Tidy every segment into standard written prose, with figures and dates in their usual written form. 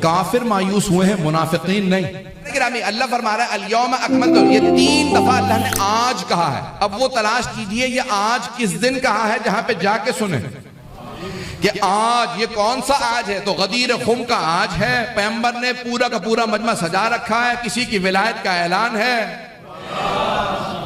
کافر مایوس ہوئے ہیں، منافقین نہیں۔ گرامی اللہ فرما رہا ہے الیوم اکملت، یہ 3 دفعہ اللہ نے آج کہا ہے۔ اب وہ تلاش کیجئے یہ آج کس دن کہا ہے جہاں پہ جا کے سنیں کہ آج یہ کون سا آج ہے، تو غدیر خم کا آج ہے۔ پیغمبر نے پورا کا پورا مجمع سجا رکھا ہے، کسی کی ولایت کا اعلان ہے،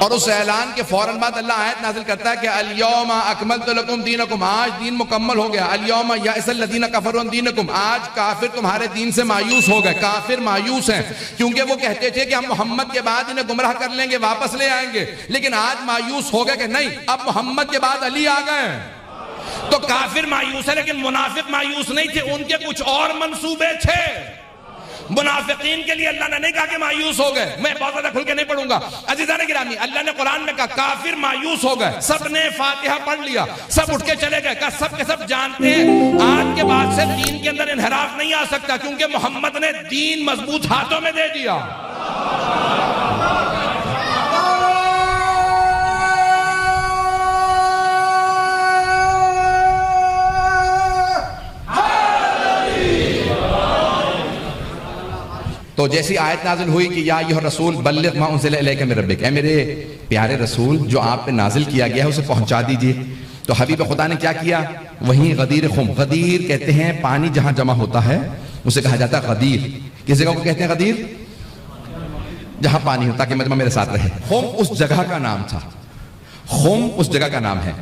اور اس اعلان کے فوراً بعد اللہ آیت نازل کرتا ہے کہ الیوم اکملت لکم دینکم، آج دین مکمل ہو گیا۔ الیوم یئس الذین کفروا من دینکم، آج کافر تمہارے دین سے مایوس ہو گئے۔ کافر مایوس ہیں کیونکہ وہ کہتے تھے کہ ہم محمد کے بعد انہیں گمراہ کر لیں گے، واپس لے آئیں گے، لیکن آج مایوس ہو گئے کہ نہیں، اب محمد کے بعد علی آ گئے۔ تو کافر مایوس ہے لیکن منافق مایوس نہیں تھے، ان کے کچھ اور منصوبے تھے۔ منافقین کے لیے اللہ نے نہیں کہا کہ مایوس ہو گئے، میں بہت زیادہ کھل کے نہیں پڑھوں گا عزیزان گرامی۔ اللہ نے قرآن میں کہا کافر مایوس ہو گئے، سب نے فاتحہ پڑھ لیا، سب اٹھ کے چلے گئے، کہا سب کے سب جانتے ہیں آج کے بعد سے دین کے اندر انحراف نہیں آ سکتا، کیونکہ محمد نے دین مضبوط ہاتھوں میں دے دیا۔ تو جیسی آیت نازل ہوئی کہ یا ایھا الرسول بلغ ما انزل الیک من ربک، اے میرے پیارے رسول جو آپ پہ نازل کیا گیا ہے اسے پہنچا دیجئے۔ تو حبیب خدا نے کیا کیا؟ وہیں غدیر خم، غدیر کہتے ہیں پانی جہاں جمع ہوتا ہے اسے کہا جاتا ہے غدیر۔ کس جگہ کو کہتے ہیں غدیر؟ جہاں پانی ہوتا، کہ مجمع میرے ساتھ رہے۔ خم اس جگہ کا نام تھا، خم اس جگہ کا نام ہے۔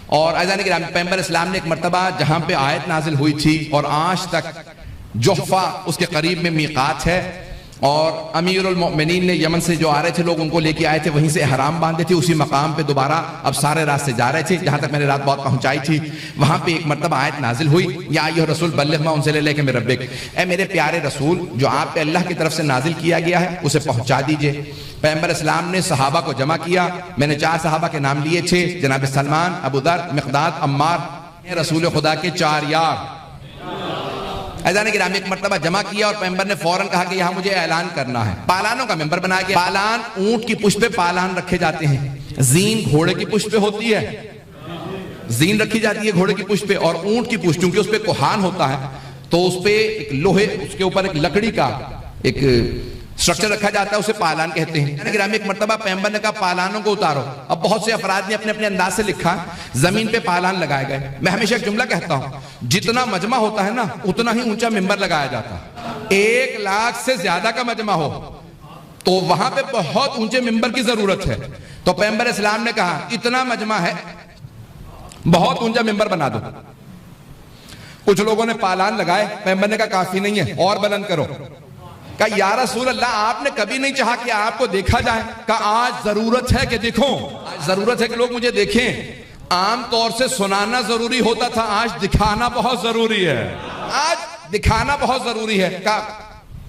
اور عزیزان گرامی پیغمبر اسلام نے ایک مرتبہ جہاں پہ آیت نازل ہوئی تھی اور آج تک جحفہ اس کے قریب میں میقات ہے، اور امیر المؤمنین نے یمن سے جو آ رہے تھے لوگ ان کو لے کے آئے تھے، وہیں سے احرام باندھے تھے، اسی مقام پہ دوبارہ اب سارے راستے جا رہے تھے جہاں تک میں نے رات بہت پہنچائی تھی۔ وہاں پہ ایک مرتبہ آیت نازل ہوئی یا ایھا الرسول بلغ ما انزل الیک من ربک، اے میرے پیارے رسول جو آپ پہ اللہ کی طرف سے نازل کیا گیا ہے اسے پہنچا دیجئے۔ پیغمبر اسلام نے صحابہ کو جمع کیا، میں نے 4 صحابہ کے نام لیے تھے، جناب سلمان، ابو ذر، مقداد، عمار، رسول خدا کے 4 یار۔ عزیزان گرامی ایک مرتبہ جمع کیا اور پیغمبر نے فوراً کہا کہ یہاں مجھے اعلان کرنا ہے۔ پالانوں کا ممبر بنایا گیا، پالان اونٹ کی پشت پہ پالان رکھے جاتے ہیں، زین گھوڑے کی پشت پہ ہوتی ہے، زین رکھی جاتی ہے گھوڑے کی پشت پہ، اور اونٹ کی پشت چونکہ اس پہ کوہان ہوتا ہے تو اس پہ ایک لوہے، اس کے اوپر ایک لکڑی کا ایک سٹرکچر رکھا جاتا ہے، اسے پالان کہتے ہیں۔ گرامی ایک مرتبہ پیغمبر نے کہا پالانوں کو اتارو۔ اب بہت سے افراد نے اپنے اپنے انداز سے لکھا، زمین پہ پالان لگائے گئے۔ میں ہمیشہ ایک جملہ کہتا ہوں، جتنا مجمع ہوتا ہے نا اتنا ہی اونچا ممبر لگایا جاتا ہے۔ 1 لاکھ سے زیادہ کا مجمع ہو تو وہاں پہ بہت اونچے ممبر کی ضرورت ہے۔ تو پیغمبر اسلام نے کہا اتنا مجمع ہے بہت اونچا ممبر بنا دو۔ کچھ لوگوں نے پالان لگائے، پیغمبر نے کہا کافی نہیں ہے اور بلند کرو۔ کہا یا رسول اللہ آپ نے کبھی نہیں چاہا کہ آپ کو دیکھا جائے؟ کہا آج ضرورت ہے کہ دیکھو، آج ضرورت ہے کہ لوگ مجھے دیکھیں۔ عام طور سے سنانا ضروری ہوتا تھا، آج دکھانا بہت ضروری ہے، آج دکھانا بہت ضروری ہے۔ کہا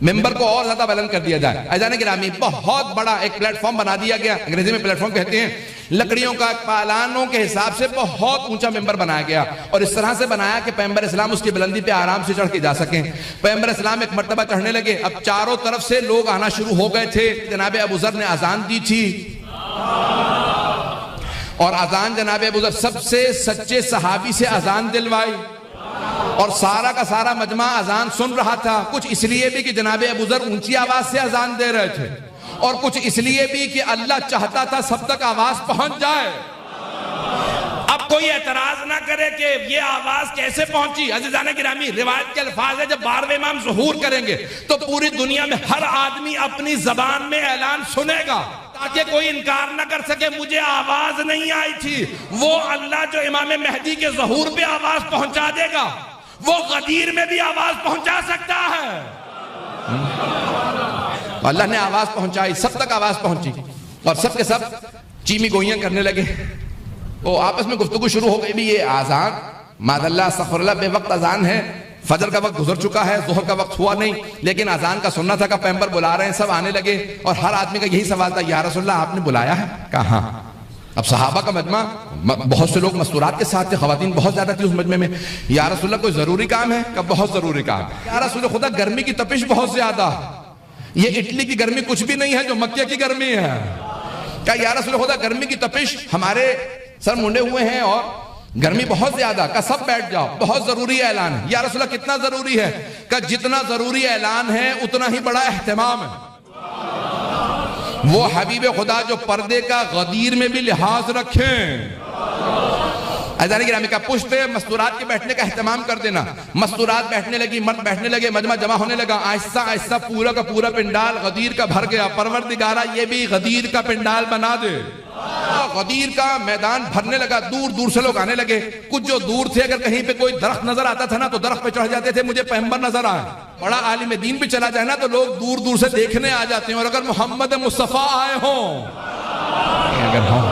ممبر کو اور زیادہ بلند کر دیا جائے۔ عزیزان گرامی بہت بڑا ایک پلیٹ فارم بنا دیا گیا، انگریزی میں پلیٹ فارم کہتے ہیں، لکڑیوں کا پالانوں کے حساب سے بہت اونچا ممبر بنایا گیا، اور اس طرح سے بنایا کہ پیغمبر اسلام اس کی بلندی پہ آرام سے چڑھ کے جا سکیں۔ پیغمبر اسلام ایک مرتبہ چڑھنے لگے، اب چاروں طرف سے لوگ آنا شروع ہو گئے تھے۔ جناب ابو ذر نے اذان دی تھی، اور اذان جناب ابو ذر سب سے سچے صحابی سے اذان دلوائی، اور سارا کا سارا مجمع اذان سن رہا تھا۔ کچھ اس لیے بھی کہ جناب ابو ذر اونچی آواز سے اذان دے رہے تھے، اور کچھ اس لیے بھی کہ اللہ چاہتا تھا سب تک آواز پہنچ جائے۔ اب کوئی اعتراض نہ کرے کہ یہ آواز کیسے پہنچی۔ عزیزان گرامی روایت کے الفاظ ہے جب 12ویں امام ظہور کریں گے تو پوری دنیا میں ہر آدمی اپنی زبان میں اعلان سنے گا، تاکہ کوئی انکار نہ کر سکے مجھے آواز نہیں آئی تھی۔ وہ اللہ جو امام مہدی کے ظہور پہ آواز پہنچا دے گا وہ غدیر میں بھی آواز پہنچا سکتا ہے۔ اللہ نے آواز پہنچائی، سب تک آواز پہنچی، اور سب کے سب چیمی گوئیاں کرنے لگے۔ وہ آپس میں گفتگو شروع ہو گئی، بھی یہ آزان ماد اللہ استغفر اللہ بے وقت اذان ہے، فجر کا وقت گزر چکا ہے، ظہر کا وقت ہوا نہیں، لیکن اذان کا سننا تھا کہ پیغمبر بلا رہے ہیں۔ سب آنے لگے اور ہر آدمی کا یہی سوال تھا، یا رسول اللہ آپ نے بلایا ہے؟ کہا ہاں۔ اب صحابہ کا مجمع، بہت سے لوگ مستورات کے ساتھ تھے، خواتین بہت زیادہ تھی اس مجمع میں۔ یا رسول اللہ کوئی ضروری کام ہے؟ کہ بہت ضروری کام۔ یا رسول خدا گرمی کی تپش بہت زیادہ، یہ اٹلی کی گرمی کچھ بھی نہیں ہے جو مکہ کی گرمی ہے۔ کہ یا رسول خدا گرمی کی تپش، ہمارے سر منڈے ہوئے ہیں اور گرمی بہت زیادہ، کہ سب بیٹھ جاؤ، بہت ضروری اعلان ہے۔ یا رسول اللہ کتنا ضروری ہے؟ کہ جتنا ضروری اعلان ہے اتنا ہی بڑا اہتمام ہے۔ وہ حبیب خدا جو پردے کا غدیر میں بھی لحاظ رکھیں۔ عزیزان گرامی کا پشت پہ مستورات کے بیٹھنے کا اہتمام کر دینا۔ مستورات بیٹھنے لگی، مرد بیٹھنے لگے، مجمع جمع ہونے لگا، آہستہ آہستہ پورا کا پورا پنڈال غدیر کا بھر گیا۔ پروردگارہ یہ بھی غدیر کا پنڈال بنا دے۔ غدیر کا میدان بھرنے لگا، دور دور سے لوگ آنے لگے۔ کچھ جو دور تھے اگر کہیں پہ کوئی درخت نظر آتا تھا نا تو درخت پہ چڑھ جاتے تھے، مجھے پیغمبر نظر آئے۔ بڑا عالم دین بھی چلا جائے نا تو لوگ دور دور سے دیکھنے آ جاتے ہیں، اور اگر محمد مصطفیٰ آئے ہوں، اگر ہوں،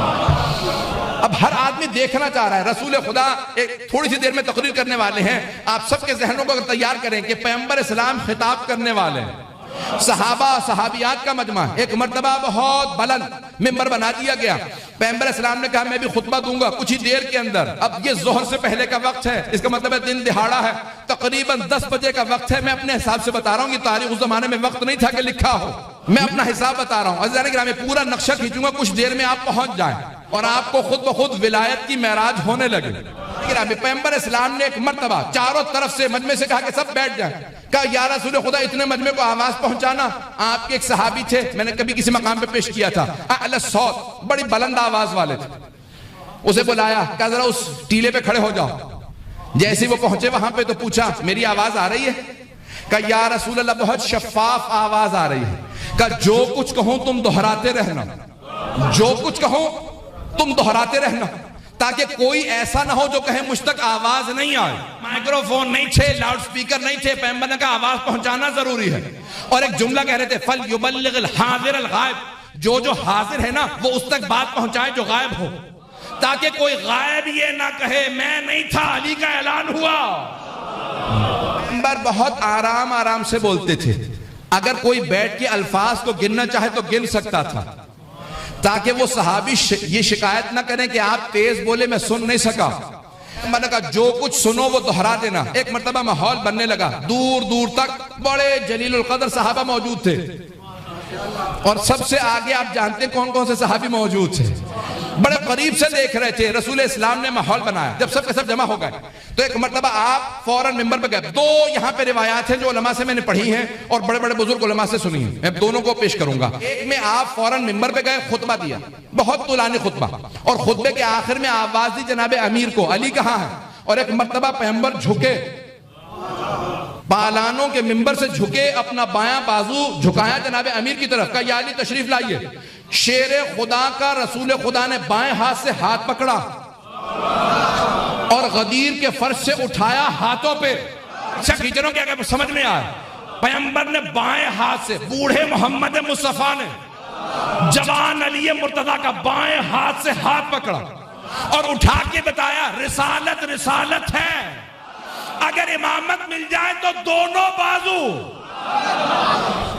اب ہر آدمی دیکھنا چاہ رہا ہے۔ رسول خدا ایک تھوڑی سی دیر میں تقریر کرنے والے ہیں، آپ سب کے ذہنوں کو اگر تیار کریں کہ پیغمبر اسلام خطاب کرنے والے ہیں، صحابہ صحابیات کا مجمع، ایک مرتبہ بہت بلند ممبر بنا دیا گیا۔ پیغمبر اسلام نے کہا میں بھی خطبہ دوں گا کچھ ہی دیر کے اندر۔ اب یہ ظہر سے پہلے کا وقت ہے، اس کا مطلب ہے دن دہاڑا ہے، تقریباً 10 بجے کا وقت ہے۔ میں اپنے حساب سے بتا رہا ہوں، یہ تاریخ اس زمانے میں وقت نہیں تھا کہ لکھا ہو، میں اپنا حساب بتا رہا ہوں۔ عزیزان گرامی پورا نقشہ کھینچوں گا، کچھ دیر میں آپ پہنچ جائیں اور آپ کو خود بخود ولایت کی معراج ہونے لگے۔ پیغمبر اسلام نے ایک مرتبہ چاروں طرف سے مجمع سے کہا کہ سب بیٹھ جائیں۔ کہا یا رسول خدا اتنے مجمع کو آواز پہنچانا۔ آپ کے ایک صحابی تھے، میں نے کبھی کسی مقام پہ پیش کیا تھا، اعلی صوت، بڑی بلند آواز والے تھے۔ اسے بلایا، کہا ذرا اس ٹیلے پہ کھڑے ہو جاؤ۔ جیسے وہ پہنچے وہاں پہ تو پوچھا میری آواز آ رہی ہے؟ کہا یا رسول اللہ بہت شفاف آواز آ رہی ہے۔ کہا جو کچھ کہوں تم دہراتے رہنا، جو کچھ کہوں تم دہراتے رہنا، تاکہ کوئی ایسا نہ ہو جو کہے مجھ تک آواز نہیں آئے۔ مائکروفون نہیں تھے، لاؤڈ سپیکر نہیں تھے، پیغمبر نے کہا آواز پہنچانا ضروری ہے۔ اور ایک جملہ کہہ رہے تھے فَلْيُبَلِّغِ الْحَاضِرَ الْغَائِبَ، جو حاضر ہے نا وہ اس تک بات پہنچائے جو غائب ہو، تاکہ کوئی غائب یہ نہ کہے میں نہیں تھا، علی کا اعلان ہوا۔ پیغمبر بہت آرام آرام سے بولتے تھے، اگر کوئی بیٹھ کے الفاظ کو گننا چاہے تو گن سکتا تھا، تاکہ وہ صحابی یہ شکایت نہ کریں کہ آپ تیز بولے میں سن نہیں سکا۔ میں نے کہا جو کچھ سنو وہ دہرا دینا۔ ایک مرتبہ ماحول بننے لگا، دور دور تک بڑے جلیل القدر صحابہ موجود تھے، اور سب سے آگے آپ جانتے ہیں کون کون سے صحابی موجود تھے، بڑے قریب سے دیکھ رہے تھے۔ رسول اسلام نے ماحول بنایا، جب سب کے سب جمع ہو گئے تو ایک مرتبہ آپ فوراً ممبر پہ گئے۔ دو یہاں پہ روایات ہیں جو علماء سے میں نے پڑھی ہیں اور بڑے بڑے بزرگ علماء سے سنی ہیں، میں دونوں کو پیش کروں گا۔ ایک میں آپ فوراً ممبر پہ گئے، خطبہ دیا، بہت طولانی خطبہ، اور خطبے کے آخر میں آواز دی جناب امیر کو علی کہاں ہے۔ اور ایک مرتبہ پیغمبر جھکے، پالانوں کے ممبر سے جھکے، اپنا بایاں بازو جھکایا جناب امیر کی طرف، کہا یا علی تشریف لائیے۔ شیر خدا کا رسول خدا نے بائیں ہاتھ سے ہاتھ پکڑا اور غدیر کے فرش سے اٹھایا ہاتھوں پہ۔ اچھا کھینچنوں کیا کہ سمجھ میں آئے، پیغمبر نے بائیں ہاتھ سے، بوڑھے محمد مصطفیٰ نے جوان علی مرتضیٰ کا بائیں ہاتھ سے ہاتھ پکڑا اور اٹھا کے بتایا رسالت رسالت ہے، اگر امامت مل جائے تو دونوں بازو۔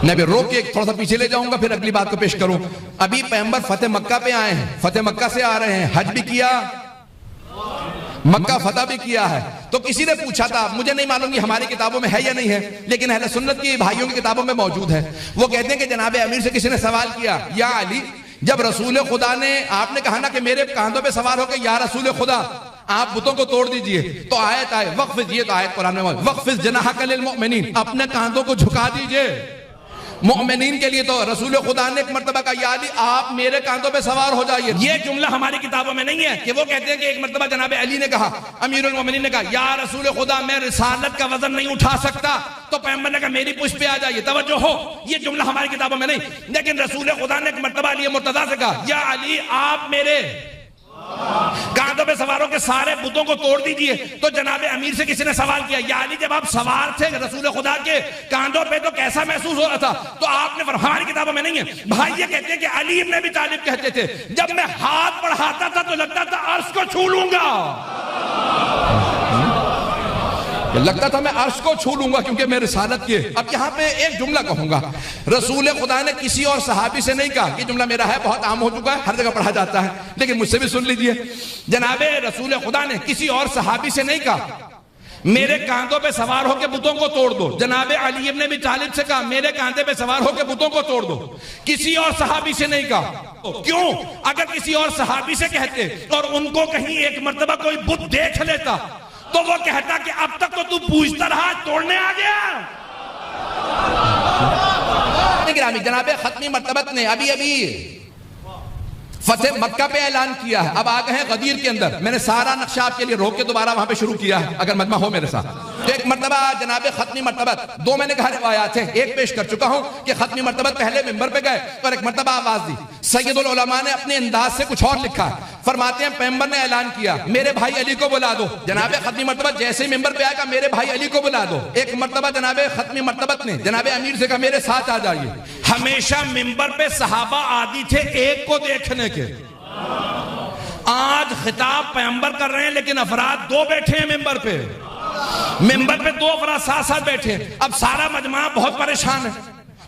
میں بھی روک کے تھوڑا سا پیچھے لے جاؤں گا، پھر اگلی بات کو پیش کروں۔ ابھی پیغمبر فتح مکہ پہ آئے ہیں، فتح مکہ سے آ رہے ہیں، حج بھی کیا، مکہ فتح بھی کیا ہے۔ تو کسی نے پوچھا تھا، مجھے نہیں معلوم کہ ہماری کتابوں میں ہے یا نہیں ہے، لیکن اہل سنت کی بھائیوں کی کتابوں میں موجود ہے۔ وہ کہتے ہیں کہ جناب امیر سے کسی نے سوال کیا، یا علی جب رسول خدا نے، آپ نے کہا نا کہ میرے کاندھوں پہ سوار ہو کے یا رسول خدا آپ بتوں کو توڑ دیجئے، تو آیت آئے وقفز، یہ تو آیت قرآن میں موجود، وقفز جناحک للمؤمنین، اپنے کاندھوں کو جھکا دیجئے مومنین کے لیے۔ تو رسول خدا نے ایک مرتبہ کہا یا علی آپ میرے کاندھوں پہ سوار ہو جائیے۔ یہ جملہ ہماری کتابوں میں نہیں ہے کہ وہ کہتے ہیں کہ ایک مرتبہ جناب علی نے کہا، امیر المومنین نے کہا یا رسول خدا میں رسالت کا وزن نہیں اٹھا سکتا، تو پیغمبر نے کہا میری پشت پہ آ جائیے۔ توجہ ہو، یہ جملہ ہماری کتابوں میں نہیں، لیکن رسول خدا نے ایک مرتبہ علی مرتضیٰ سے کہا یا علی آپ میرے کاندھوں پہ سواروں کے سارے بتوں کو توڑ دیجئے۔ تو جناب امیر سے کسی نے سوال کیا یا علی جب آپ سوار تھے رسول خدا کے کاندھوں پہ تو کیسا محسوس ہو رہا تھا؟ تو آپ نے ہماری کتابوں میں نہیں ہے۔ بھائی یہ کہتے ہیں کہ علی ابن ابی طالب کہتے تھے جب میں ہاتھ بڑھاتا تھا تو لگتا تھا عرش کو چھو لوں گا، لگتا تھا میں عرش کو چھو لوں گا کیونکہ میں رسالت کے۔ اب یہاں پہ ایک جملہ کہوں گا، رسول خدا نے کسی اور صحابی سے نہیں کہا، یہ جملہ میرا ہے، بہت عام ہو چکا ہے، ہر جگہ پڑھا جاتا ہے، لیکن مجھ سے بھی سن لیجئے۔ جناب رسول خدا نے کسی اور صحابی سے نہیں کہا میرے کاندھوں پہ سوار ہو کے بتوں کو توڑ دو. جناب علی ابن ابی طالب سے کہا میرے کاندھے پہ سوار ہو کے بتوں کو توڑ دو. کسی اور صحابی سے نہیں کہا. کیوں؟ اگر کسی اور صحابی سے کہتے اور ان کو کہیں ایک مرتبہ کوئی بت دیکھ لیتا تو وہ کہتا کہ اب تک تو پوچھتا رہا توڑنے آ گیا. جناب ختمی مرتبت نے ابھی فتح مکہ پہ اعلان کیا ہے. اب آگئے ہیں غدیر کے اندر. میں نے سارا نقشہ آپ کے لیے روک کے دوبارہ وہاں پہ شروع کیا ہے اگر مجمع ہو میرے ساتھ. تو ایک مرتبہ جناب ختمی مرتبت, دو میں نے کہا روایات ہیں, ایک پیش کر چکا ہوں کہ ختمی مرتبت پہلے ممبر پہ گئے اور ایک مرتبہ آواز دی. سید العلماء نے اپنے انداز سے کچھ اور لکھا. فرماتے ہیں پیغمبر نے اعلان کیا میرے بھائی علی کو بلا دو. جناب ختمی مرتبت جیسے ہی ممبر پہ آئے گا میرے بھائی علی کو بلا دو. ایک مرتبہ جناب ختمی مرتبت نے جناب امیر سے کہا میرے ساتھ آ جائیے. ہمیشہ ممبر پہ صحابہ عادی تھے ایک کو دیکھنے کے. آج خطاب پیغمبر کر رہے ہیں لیکن افراد دو بیٹھے ہیں ممبر پہ. ممبر پہ دو افراد ساتھ ساتھ بیٹھے ہیں. اب سارا مجمع بہت پریشان ہے.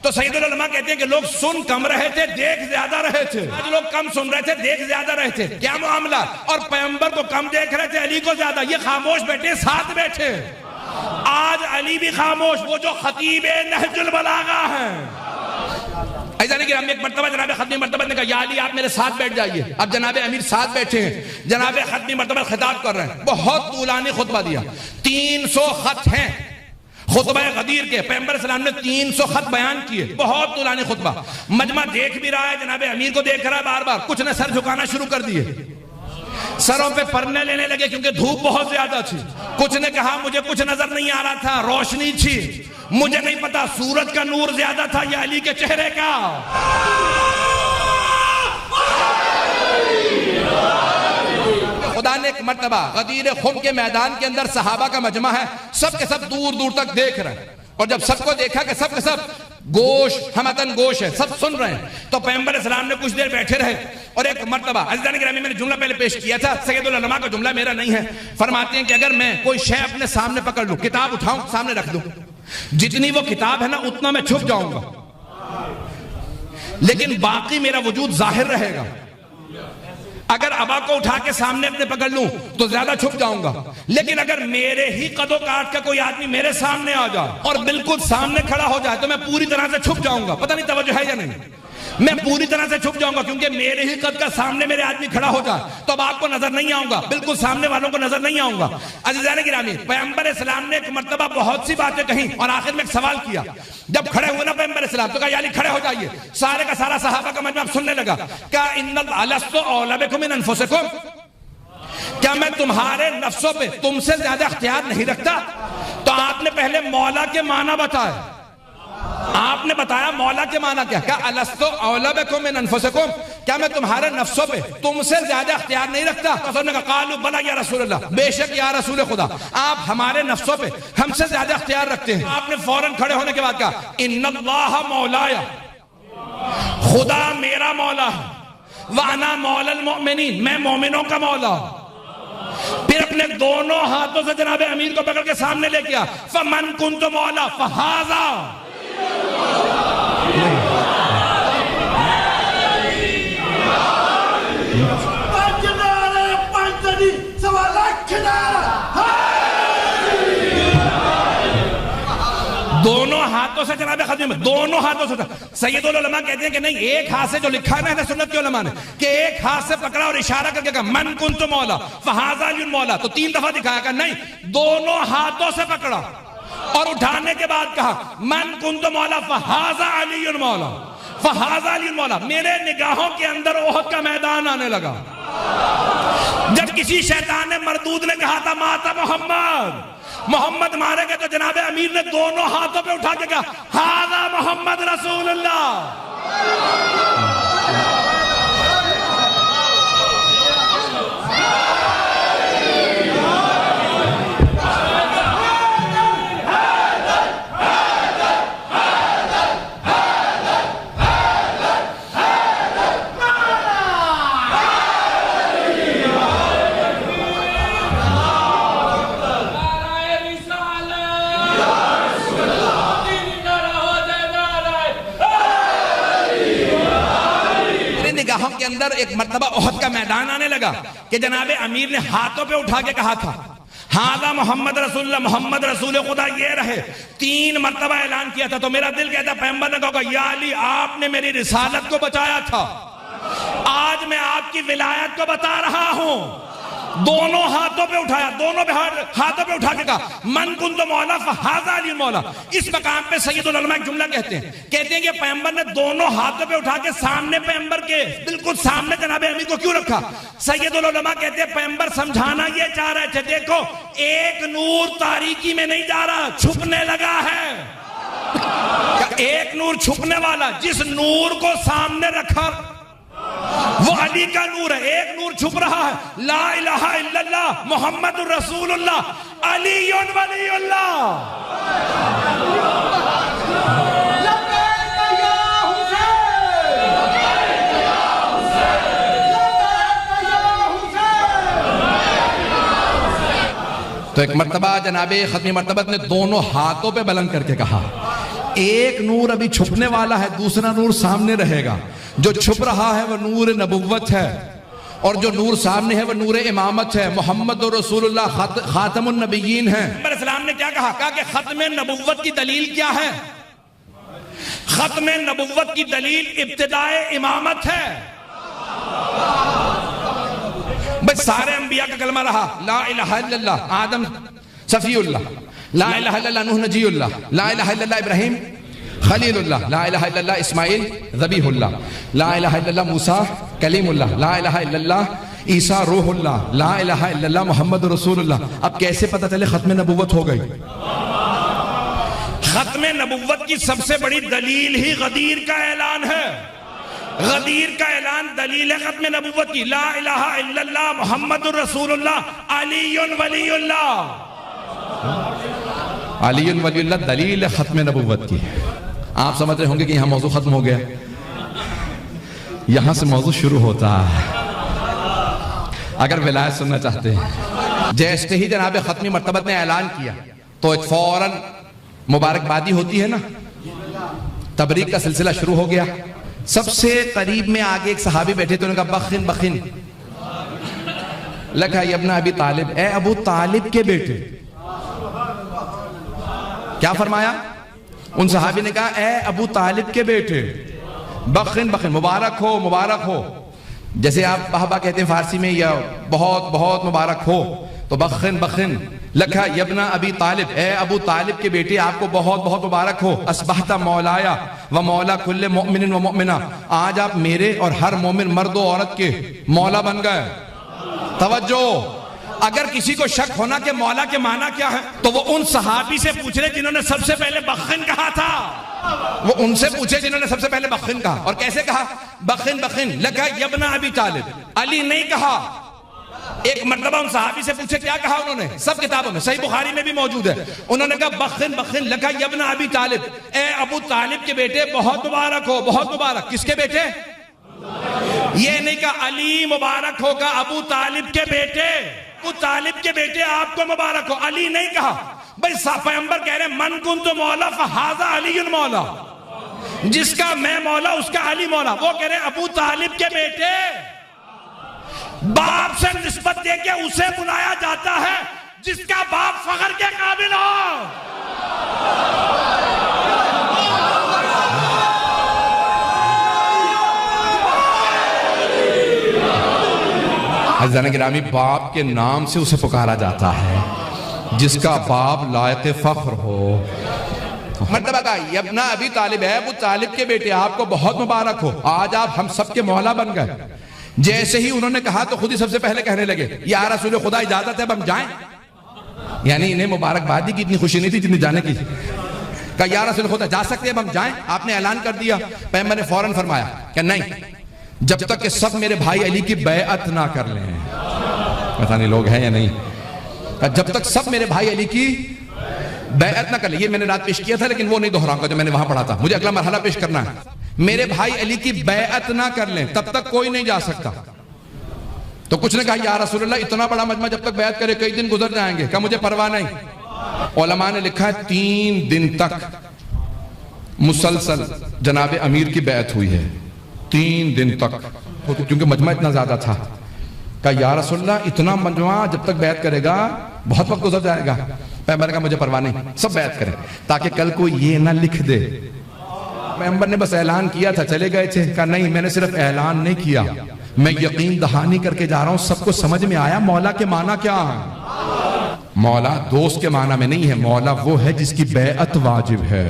تو سید العلماء کہتے ہیں کہ لوگ سن کم رہے تھے دیکھ زیادہ رہے تھے. آج لوگ کم سن رہے تھے دیکھ زیادہ رہے تھے. کیا معاملہ؟ اور پیغمبر کو کم دیکھ رہے تھے علی کو زیادہ. یہ خاموش بیٹھے ساتھ بیٹھے. آج علی بھی خاموش, وہ جو خطیب نہج البلاغہ ہیں. ایسا نہیں کہ ہم ایک مرتبہ جناب ختمی مرتبہ نے کہا یا علی آپ میرے ساتھ بیٹھ جائیے. اب جناب امیر ساتھ بیٹھے ہیں. جناب ختمی مرتبہ خطاب کر رہے ہیں. بہت طولانی خطبہ دیا. 300 خط ہیں خطبہ غدیر کے. پیغمبر اسلام نے 300 خط بیان کیے. بہت طولانی خطبہ. مجمع دیکھ بھی رہا ہے, جناب امیر کو دیکھ رہا ہے بار بار. کچھ نے سر جھکانا شروع کر دیے, سروں پہ پرنے لینے لگے کیونکہ دھوپ بہت زیادہ تھی. کچھ نے کہا مجھے کچھ نظر نہیں آ رہا تھا, روشنی تھی, مجھے نہیں پتا سورج کا نور زیادہ تھا یا علی کے چہرے کا. خدا نے ایک مرتبہ غدیر خم کے میدان کے اندر صحابہ کا مجمع ہے, سب کے سب دور دور تک دیکھ رہے ہیں. اور جب سب کو دیکھا کہ سب کے سب گوش ہمتن گوش ہے, سب سن رہے ہیں, تو پیغمبر اسلام نے کچھ دیر بیٹھے رہے. اور ایک مرتبہ عزیزان گرامی میں نے جملہ پہلے پیش کیا تھا, سید العلماء کا جملہ میرا نہیں ہے. فرماتے ہیں کہ اگر میں کوئی شے اپنے سامنے پکڑ لوں, کتاب اٹھاؤں سامنے رکھ دوں, جتنی وہ کتاب ہے نا اتنا میں چھپ جاؤں گا, لیکن باقی میرا وجود ظاہر رہے گا. اگر ابا کو اٹھا کے سامنے اپنے پکڑ لوں تو زیادہ چھپ جاؤں گا, لیکن اگر میرے ہی قد و کاٹ کا کوئی آدمی میرے سامنے آ جائے اور بالکل سامنے کھڑا ہو جائے تو میں پوری طرح سے چھپ جاؤں گا. پتہ نہیں توجہ ہے یا نہیں, میں پوری طرح سے چھپ جاؤں گا کیونکہ میرے ہی قد کا سامنے میرے آدمی کھڑا ہو جائے تو اب آپ کو نظر نہیں آؤں گا, بالکل سامنے والوں کو نظر نہیں آؤں گا. عزیزان گرامی, پیغمبر اسلام نے ایک مرتبہ بہت سی باتیں کہیں اور آخر میں ایک سوال کیا. جب کھڑے ہوئے نا پیغمبر اسلام تو کہا یا علی کھڑے ہو جائیے. سارے کا سارا صحابہ کا مجمع سننے لگا. کہا ان الست اولی بکم من انفسکم, کیا میں تمہارے نفسوں پہ تم سے زیادہ اختیار نہیں رکھتا؟ تو آپ نے پہلے مولا کے معنی بتائے. آپ نے بتایا مولا کے معنی کیا. کہا الست اولی بکم من انفسکم, کیا میں تمہارے نفسوں پہ تم سے زیادہ اختیار نہیں رکھتا؟ تو نے کہا قالوا بلا یا رسول اللہ, بے شک یا رسول خدا آپ ہمارے نفسوں پہ ہم سے زیادہ اختیار رکھتے ہیں. آپ نے فوراً کھڑے ہونے کے بعد کہا ان اللہ مولایا, خدا میرا مولا ہے, وانا مولا المؤمنین, میں مومنوں کا مولا. پھر اپنے دونوں ہاتھوں سے جناب امیر کو پکڑ کے سامنے لے کیا. فمن کنت مولا فہذا, دونوں ہاتھوں سے جناب خدیم, دونوں ہاتھوں سے. سید العلماء کہتے ہیں کہ نہیں, ایک ہاتھ سے جو لکھا ہے نا سنت کے علماء نے کہ ایک ہاتھ سے پکڑا اور اشارہ کر کے کہا من کنت مولا فہذا علی مولا, تو 3 دفعہ دکھایا. کہ نہیں, دونوں ہاتھوں سے پکڑا اور اٹھانے کے بعد کہا من کنت مولا فہذا علی مولا, فہذا علی مولا. میرے نگاہوں کے اندر احد کا میدان آنے لگا. جب کسی شیطان مردود نے کہا تھا ماتا محمد مارے گئے, تو جناب امیر نے دونوں ہاتھوں پہ اٹھا کے کہا ھذا محمد رسول اللہ. کے اندر ایک مرتبہ احد کا میدان آنے لگا کہ جناب امیر نے ہاتھوں پہ اٹھا کے کہا تھا ہاذا محمد رسول اللہ، محمد رسول خدا یہ رہے، 3 مرتبہ اعلان کیا تھا. تو میرا دل کہتا ہے پیغمبر نے کہا یا علی آپ نے میری رسالت کو بچایا تھا، آج میں آپ کی ولایت کو بتا رہا ہوں. دونوں ہاتھوں پہ اٹھایا، دونوں ہاتھوں پہ اٹھا کے کہا من کنت مولا فہذا علی مولا. اس مقام پہ سید العلماء ایک جملہ کہتے ہیں کہ پیغمبر نے دونوں ہاتھوں پہ اٹھا کے سامنے پیغمبر کے بالکل سامنے جناب امیر کو کیوں رکھا؟ سید العلماء کہتے ہیں پیغمبر سمجھانا یہ چاہ رہے تھے دیکھو ایک نور تاریکی میں نہیں جا رہا، چھپنے لگا ہے. ایک نور چھپنے والا، جس نور کو سامنے رکھا وہ علی کا نور ہے. ایک نور چھپ رہا ہے، لا الہ الا اللہ محمد الرسول اللہ علی ولی اللہ. تو ایک مرتبہ جناب ختمی مرتبت نے دونوں ہاتھوں پہ بلند کر کے کہا ایک نور ابھی چھپنے والا ہے، دوسرا نور سامنے رہے گا. جو چھپ رہا ہے وہ نور نبوت ہے، اور جو نور سامنے ہے وہ نور امامت ہے. محمد رسول اللہ خاتم النبیین ہیں. پیغمبر اسلام نے کیا کہا کہ ختم نبوت کی دلیل کیا ہے؟ ختم نبوت کی دلیل ابتداء امامت ہے. بس سارے انبیاء کا کلمہ رہا لا الہ الا اللہ آدم صفی اللہ، لا الہ الا اللہ نوح نجی اللہ، لا الہ الا اللہ ابراہیم خلیل اللہ، لا الہ الا اللہ اسماعیل ذبیح اللہ، لا الہ الا اللہ موسیٰ کلیم اللہ، لا الہ الا اللہ عیسیٰ روح اللہ، لا الہ الا اللہ محمد رسول اللہ. اب کیسے پتہ چلے ختم نبوت ہو گئی؟ ختم نبوت کی سب سے بڑی دلیل ہی غدیر کا اعلان ہے. غدیر کا اعلان دلیل ہے ختم نبوت کی. لا الہ الا اللہ محمد رسول اللہ علی ولی اللہ. علی ولی اللہ دلیل ہے ختم نبوت کی. آپ سمجھ رہے ہوں گے کہ یہاں موضوع ختم ہو گیا، یہاں سے موضوع شروع ہوتا ہے. اگر ولایت سننا چاہتے ہیں، جیسے ہی جناب ختمی مرتبت نے اعلان کیا تو فوراً مبارکبادی ہوتی ہے نا، تبریک کا سلسلہ شروع ہو گیا. سب سے قریب میں آگے ایک صحابی بیٹھے تو انہوں نے کہا بخن بخن لکھا یا ابن ابی طالب، اے ابو طالب کے بیٹے. کیا فرمایا؟ ان صحابی نے کہا اے ابو طالب کے بیٹے بخن بخن، مبارک ہو مبارک ہو. جیسے آپ بہبا کہتے ہیں فارسی میں یا بہت بہت مبارک ہو، تو بخن بخن لکھا یبنا ابی طالب، اے ابو طالب کے بیٹے آپ کو بہت بہت مبارک ہو. اصبحت مولایا و مولا کل مؤمن و مؤمنہ، آج آپ میرے اور ہر مومن مرد و عورت کے مولا بن گئے. توجہ، اگر کسی کو شک ہونا کہ مولا کے معنی کیا ہے تو وہ ان صحابی سے پوچھ رہے جنہوں نے سب سے پہلے بخن کہا تھا. وہ ان سے پوچھے جنہوں نے سب سے پہلے بخن کہا. اور کیسے کہا؟ بخن بخن لکھا یبنا ابی طالب، علی نہیں کہا. ایک مرتبہ ان صحابی سے پوچھے کیا کہا انہوں نے؟ سب کتابوں میں، صحیح بخاری میں بھی موجود ہے. انہوں نے کہا بخن بخن لکھا یبنا ابی طالب، اے ابو طالب کے بیٹے بہت مبارک ہو بہت مبارک. کس کے بیٹے؟ یہ نہیں کہا علی مبارک ہوگا، ابو طالب کے بیٹے، ابو طالب کے بیٹے آپ کو مبارک ہو. علی نہیں کہا. بھئی پیغمبر کہہ رہے من کنت مولا فہذا علی مولا، جس کا میں مولا اس کا علی مولا. وہ کہہ رہے ابو طالب کے بیٹے. باپ سے نسبت دے کے اسے بلایا جاتا ہے جس کا باپ فخر کے قابل ہو. عزیزان گرامی، باپ کے نام سے اسے پکارا جاتا ہے جس کا باپ لائق فخر ہو. مرتبہ کہا یبنا ابی طالب، ہے ابو طالب کے بیٹے آپ کو بہت مبارک ہو، آج آپ ہم سب کے مولا بن گئے. جیسے ہی انہوں نے کہا تو خود ہی سب سے پہلے کہنے لگے یا رسول خدا اجازت ہے اب ہم جائیں. یعنی انہیں مبارکبادی کی اتنی خوشی نہیں تھی جتنی جانے کی. کہا یا رسول خدا جا سکتے اب ہم جائیں؟ آپ نے اعلان کر دیا. پیغمبر نے فوراً فرمایا کہ نہیں، جب تک کہ سب میرے بھائی علی کی بیعت نہ کر لیں. پتہ نہیں لوگ ہیں یا نہیں. جب تک سب میرے بھائی علی کی بیعت نہ کر لیں. یہ میں نے رات پیش کیا تھا لیکن وہ نہیں دہراؤں گا جو میں نے وہاں پڑھا تھا. مجھے اگلا مرحلہ پیش کرنا ہے. میرے بھائی علی کی بیعت نہ کر لیں تب تک کوئی نہیں جا سکتا. تو کچھ نے کہا یا رسول اللہ اتنا بڑا مجمع جب تک بیعت کرے کئی دن گزر جائیں گے. کہا مجھے پرواہ نہیں. علماء نے لکھا ہے 3 دن تک مسلسل جناب امیر کی بیعت ہوئی ہے. 3 دن تک، کیونکہ مجمع اتنا زیادہ تھا. کہا یا رسول اللہ اتنا مجمع جب تک بیعت کرے گا بہت وقت گزر جائے گا. پیغمبر کا مجھے پرواہ نہیں, سب بیعت کریں تاکہ کل کو یہ نہ لکھ دے پیغمبر نے بس اعلان کیا تھا چلے گئے تھے. کہا نہیں, میں نے صرف اعلان نہیں کیا, میں یقین دہانی کر کے جا رہا ہوں. سب کو سمجھ میں آیا مولا کے معنی کیا ہے. مولا دوست کے معنی میں نہیں ہے, مولا وہ ہے جس کی بیعت واجب ہے.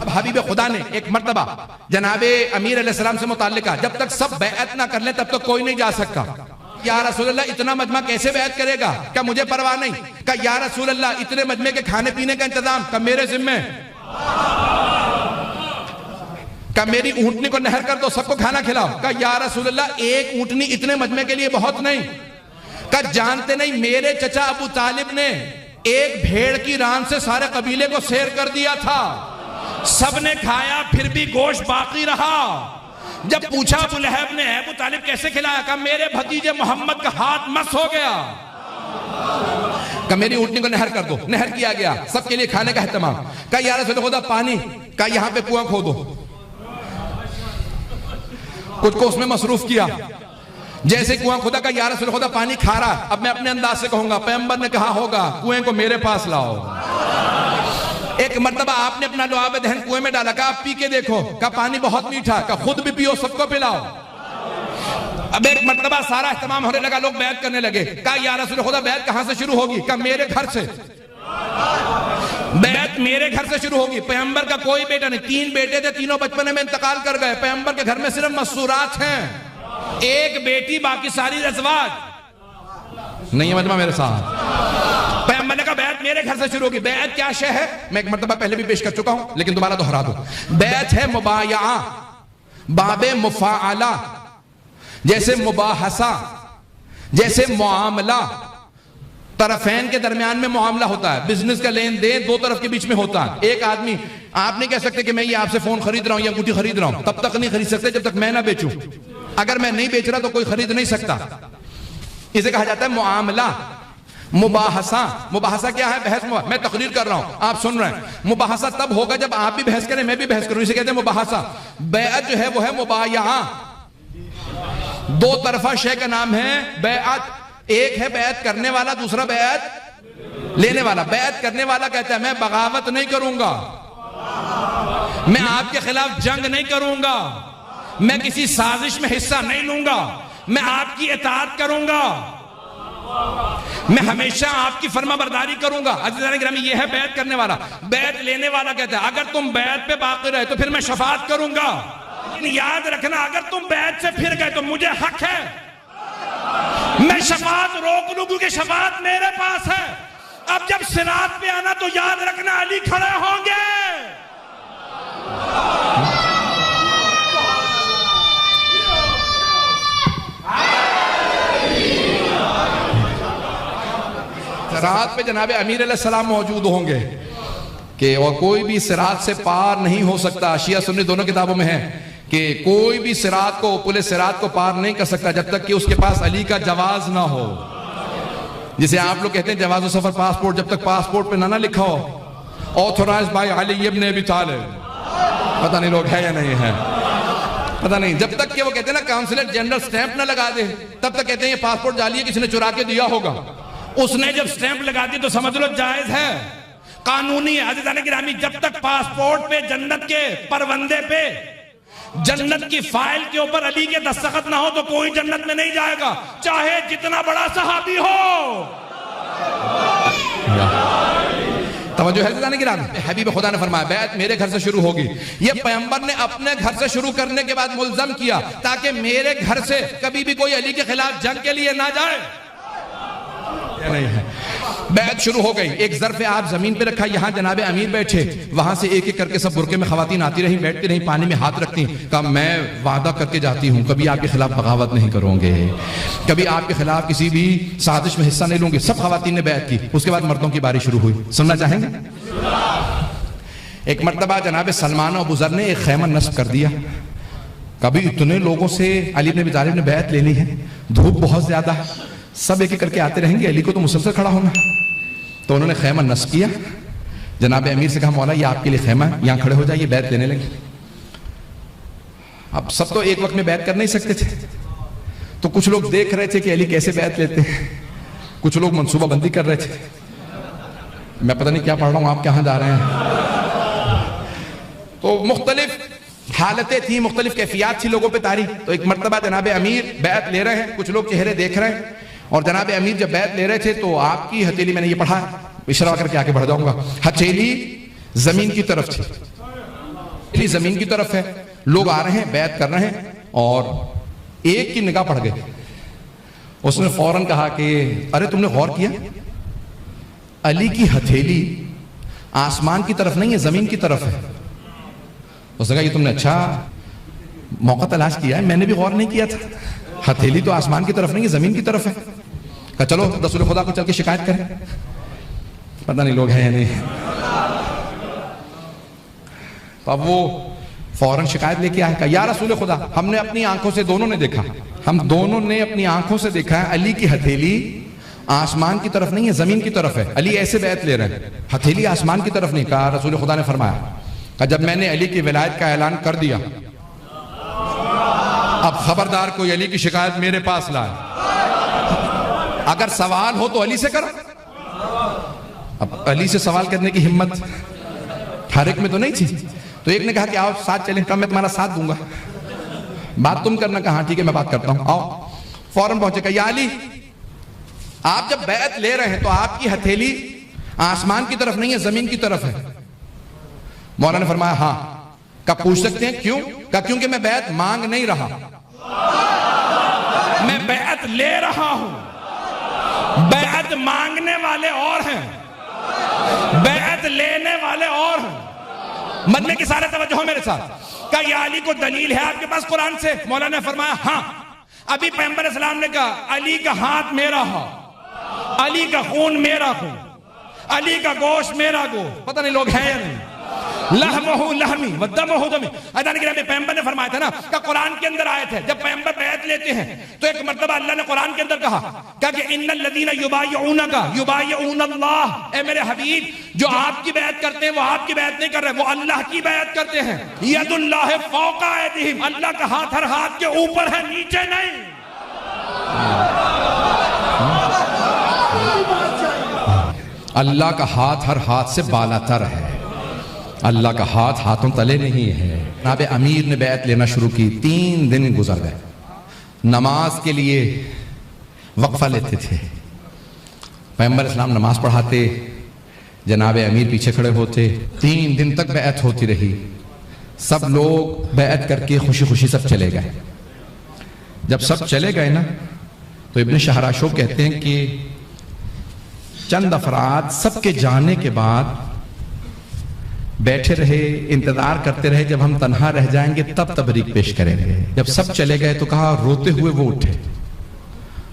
اب حبیب خدا نے ایک مرتبہ جناب امیر علیہ السلام سے متعلقہ, جب تک سب بیعت نہ کر لیں تب تک کوئی نہیں جا سکتا. یا رسول اللہ اتنا مجمع کیسے بیعت کرے گا؟ کہ مجھے پرواہ نہیں. کہ یا رسول اللہ اتنے مجمع کے کھانے پینے کا انتظام کہ میرے ذمہ. کہ میری اونٹنی کو نہر کر دو, سب کو کھانا کھلاؤ. کہ یا رسول اللہ ایک اونٹنی اتنے مجمع کے لیے بہت نہیں. کہ جانتے نہیں میرے چچا ابو طالب نے ایک بھیڑ کی ران سے سارے قبیلے کو سیر کر دیا تھا, سب نے کھایا پھر بھی گوشت باقی رہا. جب پوچھا ابو لہب نے ابو طالب کیسے کھلایا؟ کہا میرے بھتیجے محمد کا ہاتھ مس ہو گیا. کہ میری اونٹنی کو نہر کر دو, نہر کیا گیا, سب کے لیے کھانے کا اہتمام. کہ یا رسول خدا پانی, کہ یہاں پہ کنواں کھودو. کچھ کو اس میں مصروف کیا. جیسے کنواں کھودا, کا یا رسول خدا پانی کھا رہا. اب میں اپنے انداز سے کہوں گا, پیغمبر نے کہا ہوگا کنویں کو میرے پاس لاؤ. ایک مرتبہ آپ نے اپنا لعاب دہن کنویں میں ڈالا, کہا آپ پی کے دیکھو, کہا پانی بہت میٹھا, کہا خود بھی پیو سب کو پلاؤ. اب ایک مرتبہ سارا اہتمام ہونے لگا, لوگ بیعت کرنے لگے. کہا یا رسول خدا بیعت کہاں سے شروع ہوگی؟ کہا میرے گھر سے. بیعت میرے گھر سے شروع ہوگی. پیغمبر کا کوئی بیٹا نہیں, 3 بیٹے تھے, تینوں بچپنے میں انتقال کر گئے. پیغمبر کے گھر میں صرف مسورات ہیں, ایک بیٹی, باقی ساری ازواج. نہیں مجمع میرے ساتھ. پیغمبر نے کہا بیعت میرے گھر سے شروع ہوگی. بیعت کیا شے ہے؟ میں ایک مرتبہ پہلے بھی پیش کر چکا ہوں لیکن دوبارہ دہرا دوں. بیعت ہے مبایعہ, باب مفاعلہ, جیسے مباحثہ, جیسے معاملہ. طرفین کے درمیان میں معاملہ ہوتا ہے, بزنس کا لین دین دو طرف کے بیچ میں ہوتا ہے. ایک آدمی, آپ نہیں کہہ سکتے کہ میں یہ آپ سے فون خرید رہا ہوں یا انگوٹھی خرید رہا ہوں, تب تک نہیں خرید سکتے جب تک میں نہ بیچوں. اگر میں نہیں بیچ رہا تو کوئی خرید نہیں سکتا. اسے کہا جاتا ہے معاملہ. مباحثہ, مباحثہ کیا ہے؟ بحث. میں تقریر کر رہا ہوں, آپ سن رہے ہیں. مباحثہ تب ہوگا جب آپ بھی بحث کریں, میں بھی بحث کروں, اسے کہتے ہیں مباحثہ. بیعت جو ہے وہ ہے مبایعہ, دو طرفہ شے کا نام ہے بیعت. ایک ہے بیعت کرنے والا, دوسرا بیعت لینے والا. بیعت کرنے والا کہتا ہے میں بغاوت نہیں کروں گا, میں آپ کے خلاف جنگ نہیں کروں گا, میں کسی سازش میں حصہ نہیں لوں گا, میں آپ کی اطاعت کروں گا, میں ہمیشہ آپ کی فرما برداری کروں گا. عزیزان گرامی, یہ ہے بیعت کرنے والا. بیعت لینے والا کہتا ہے اگر تم بیعت پہ باقی رہے تو پھر میں شفاعت کروں گا. یاد رکھنا, اگر تم بیعت سے پھر گئے تو مجھے حق ہے, میں شفاعت روک لوں کیونکہ شفاعت میرے پاس ہے. اب جب صراط پہ آنا تو یاد رکھنا علی کھڑے ہوں گے. صراط پہ جناب امیر علیہ السلام موجود ہوں گے کہ اور کوئی بھی صراط سے پار نہیں ہو سکتا. شیعہ سنی دونوں کتابوں میں ہے کہ کوئی بھی صراط کو, پل صراط کو پار نہیں کر سکتا جب تک کہ اس کے پاس علی کا جواز نہ ہو. جسے آپ لوگ کہتے ہیں جواز و سفر پاسپورٹ, جب تک پاسپورٹ پہ نہ لکھا ہو آتھورائزڈ بائی علی ابن ابی طالب, پتہ نہیں لوگ ہے یا نہیں ہے, پتہ نہیں. جب تک کہ وہ کہتے ہیں نا کاؤنسلر جنرل سٹیمپ نہ لگا دے تب تک کہتے ہیں یہ پاسپورٹ جعلی ہے, کسی نے چرا کے دیا ہوگا. اس نے جب سٹیمپ لگا دی تو سمجھ لو جائز ہے, قانونی ہے. عزیزان گرامی, جب تک پاسپورٹ پہ, جنت کے پروندے پہ, جنت کی فائل کے اوپر علی کے دستخط نہ ہو تو کوئی جنت میں نہیں جائے گا, چاہے جتنا بڑا صحابی ہو. توجہ ہے عزیزان گرامی, حبیب خدا نے فرمایا بیعت میرے گھر سے شروع ہوگی. یہ پیغمبر نے اپنے گھر سے شروع کرنے کے بعد ملزم کیا تاکہ میرے گھر سے کبھی بھی کوئی علی کے خلاف جنگ کے لیے نہ جائے. نہیں ہے. بیعت شروع ہو گئی. ایک ظرف آپ زمین پہ رکھا, یہاں جناب امیر بیٹھے, وہاں سے ایک ایک کر کے سب برقے میں خواتین آتی رہی, بیٹھتی رہی, پانی میں ہاتھ رکھتی. کہا میں وعدہ کر کے جاتی ہوں کبھی آپ کے خلاف بغاوت نہیں کروں گے, کبھی آپ کے خلاف کسی بھی سازش میں حصہ نہیں لوں گے. سب خواتین نے بیعت کی. اس کے بعد مردوں کی باری شروع ہوئی. سننا چاہیں گے؟ ایک مرتبہ جناب سلمان و ابو ذر نے ایک خیمہ نصب کر دیا. کبھی اتنے لوگوں سے علی بن ابی طالب نے بیعت لینی ہے, دھوپ بہت زیادہ ہے, سب ایک ایک کر کے آتے رہیں گے, علی کو تو مسلسل کھڑا ہونا. تو انہوں نے خیمہ نصب کیا. جناب امیر سے کہا مولا یہ آپ کے لیے خیمہ ہے, یہاں کھڑے ہو جائیے, بیعت لینے لگے. اب سب تو ایک وقت میں بیعت کر نہیں سکتے تھے, تو کچھ لوگ دیکھ رہے تھے کہ علی کیسے بیعت لیتے ہیں. کچھ لوگ منصوبہ بندی کر رہے تھے، میں پتہ نہیں کیا پڑھ رہا ہوں، آپ کہاں جا رہے ہیں؟ تو مختلف حالتیں تھیں، مختلف کیفیات تھی لوگوں پہ طاری. تو ایک مرتبہ جناب امیر بیعت لے رہے ہیں، کچھ لوگ چہرے دیکھ رہے ہیں، اور جناب امیر جب بیعت لے رہے تھے تو آپ کی ہتھیلی، میں نے یہ پڑھا، اشارہ کر کے آگے بڑھ جاؤں گا، ہتھیلی زمین کی طرف تھی، ہتھیلی زمین کی طرف ہے. لوگ آ رہے ہیں، بیعت کر رہے ہیں، اور ایک کی نگاہ پڑ گئی. اس نے فوراً کہا کہ ارے تم نے غور کیا، علی کی ہتھیلی آسمان کی طرف نہیں ہے، زمین کی طرف ہے. اس نے کہا یہ تم نے اچھا موقع تلاش کیا ہے، میں نے بھی غور نہیں کیا تھا، ہتھیلی تو آسمان کی طرف نہیں ہے، زمین کی طرف ہے. کہا چلو رسول خدا کو چل کے شکایت کریں. پتہ نہیں لوگ ہیں یا نہیں. تو اب وہ فوراً شکایت لے کے آئے. کہا یا رسول خدا، ہم نے اپنی آنکھوں سے دونوں نے دیکھا، ہم دونوں نے اپنی آنکھوں سے دیکھا ہے علی کی ہتھیلی آسمان کی طرف نہیں ہے، زمین کی طرف ہے. علی ایسے بیعت لے رہے ہیں، ہتھیلی آسمان کی طرف نہیں. کہا رسول خدا نے فرمایا کہ جب میں نے علی کی ولایت کا اعلان کر دیا، اب خبردار کوئی علی کی شکایت میرے پاس لائے. اگر سوال ہو تو علی سے کرو. اب علی سے سوال کرنے کی ہمت ہر ایک میں تو نہیں تھی. تو ایک نے کہا کہ آؤ ساتھ چلیں. کہا میں تمہارا ساتھ دوں گا، بات تم کرنا. کہا ٹھیک ہے میں بات کرتا ہوں، آؤ. فوراً پہنچے. کہا یا علی، آپ جب بیعت لے رہے ہیں تو آپ کی ہتھیلی آسمان کی طرف نہیں ہے، زمین کی طرف ہے. مولا نے فرمایا ہاں. کہا پوچھ سکتے ہیں کیوں؟ کہا کیونکہ میں بیعت مانگ نہیں رہا، میں بیعت لے رہا ہوں. بیعت مانگنے والے اور ہیں، بیعت لینے والے اور ہیں. مدنے کی سارے توجہ ہو میرے ساتھ. کہا یا علی کو دلیل ہے آپ کے پاس قرآن سے؟ مولا نے فرمایا ہاں. ابھی پیغمبر اسلام نے کہا علی کا ہاتھ میرا ہاتھ، علی کا خون میرا خون، علی کا گوشت میرا گوشت. پتہ نہیں لوگ ہیں یا نہیں. لحمہ لحمی ودمہ دمی. ادان کے پیغمبر نے فرمایا تھا نا کہ قرآن کے اندر آیت ہے، جب پیغمبر بیعت لیتے ہیں تو ایک مرتبہ اللہ نے قرآن کے اندر کہا کہ ان الذین یبایعونک یبایعون اللہ. اے میرے حبیب، جو آپ کی بیعت کرتے ہیں وہ آپ کی بیعت نہیں کر رہے، وہ اللہ کی بیعت کرتے ہیں. ید اللہ فوق ایدیہم، اللہ کا ہاتھ ہر ہاتھ کے اوپر ہے، نیچے نہیں. اللہ کا ہاتھ ہر ہاتھ سے بالا تر ہے، اللہ کا ہاتھ ہاتھوں تلے نہیں ہے. جناب امیر نے بیعت لینا شروع کی. 3 دن گزر گئے. نماز کے لیے وقفہ لیتے تھے. پیغمبر اسلام نماز پڑھاتے، جناب امیر پیچھے کھڑے ہوتے. 3 دن تک بیعت ہوتی رہی. سب لوگ بیعت کر کے خوشی خوشی سب چلے گئے. جب سب چلے گئے نا تو ابن شہراشو کہتے ہیں کہ چند افراد سب کے جانے کے بعد بیٹھے رہے، انتظار کرتے رہے جب ہم تنہا رہ جائیں گے تب تبریک پیش کریں گے. جب سب چلے گئے تو کہا روتے ہوئے وہ اٹھے،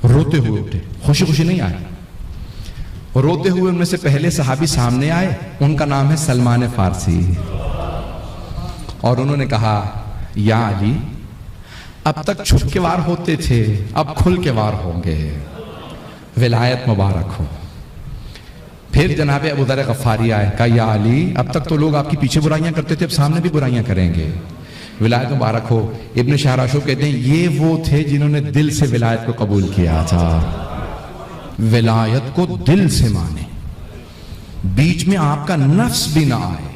روتے ہوئے اٹھے، خوشی خوشی نہیں آئے. روتے ہوئے ان میں سے پہلے صحابی سامنے آئے، ان کا نام ہے سلمان فارسی. اور انہوں نے کہا یا علی، اب تک چھپ کے وار ہوتے تھے، اب کھل کے وار ہوں گے، ولایت مبارک ہو. پھر جناب ابو ذر غفاری آئے. کہا یا علی، اب تک تو لوگ آپ کی پیچھے برائیاں کرتے تھے، اب سامنے بھی برائیاں کریں گے، ولایت مبارک ہو. ابن شہراشو کہتے ہیں یہ وہ تھے جنہوں نے دل سے ولایت کو قبول کیا تھا. ولایت کو دل سے مانے، بیچ میں آپ کا نفس بھی نہ آئے.